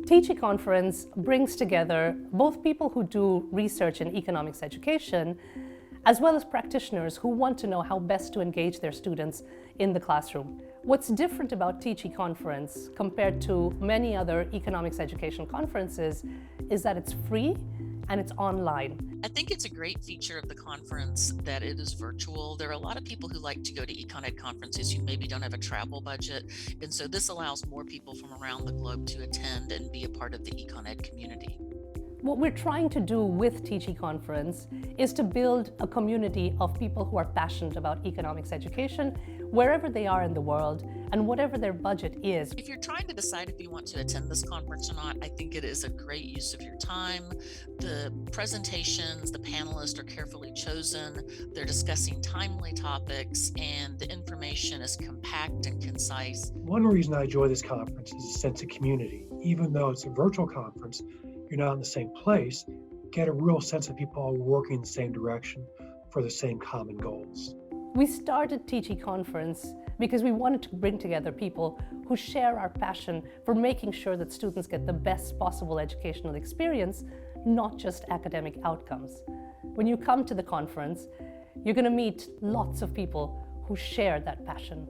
TeachECONference brings together both people who do research in economics education, as well as practitioners who want to know how best to engage their students in the classroom. What's different about TeachECONference compared to many other economics education conferences is that it's free and it's online. I think it's a great feature of the conference that it is virtual. There are a lot of people who like to go to EconEd conferences who maybe don't have a travel budget. And so this allows more people from around the globe to attend and be a part of the EconEd community. What we're trying to do with TeachECONference is to build a community of people who are passionate about economics education, wherever they are in the world, and whatever their budget is. If you're trying to decide if you want to attend this conference or not, I think it is a great use of your time. The presentations, the panelists are carefully chosen. They're discussing timely topics, and the information is compact and concise. One reason I enjoy this conference is a sense of community. Even though it's a virtual conference, you're not in the same place, get a real sense of people all working in the same direction for the same common goals. We started TeachECONference because we wanted to bring together people who share our passion for making sure that students get the best possible educational experience, not just academic outcomes. When you come to the conference, you're going to meet lots of people who share that passion.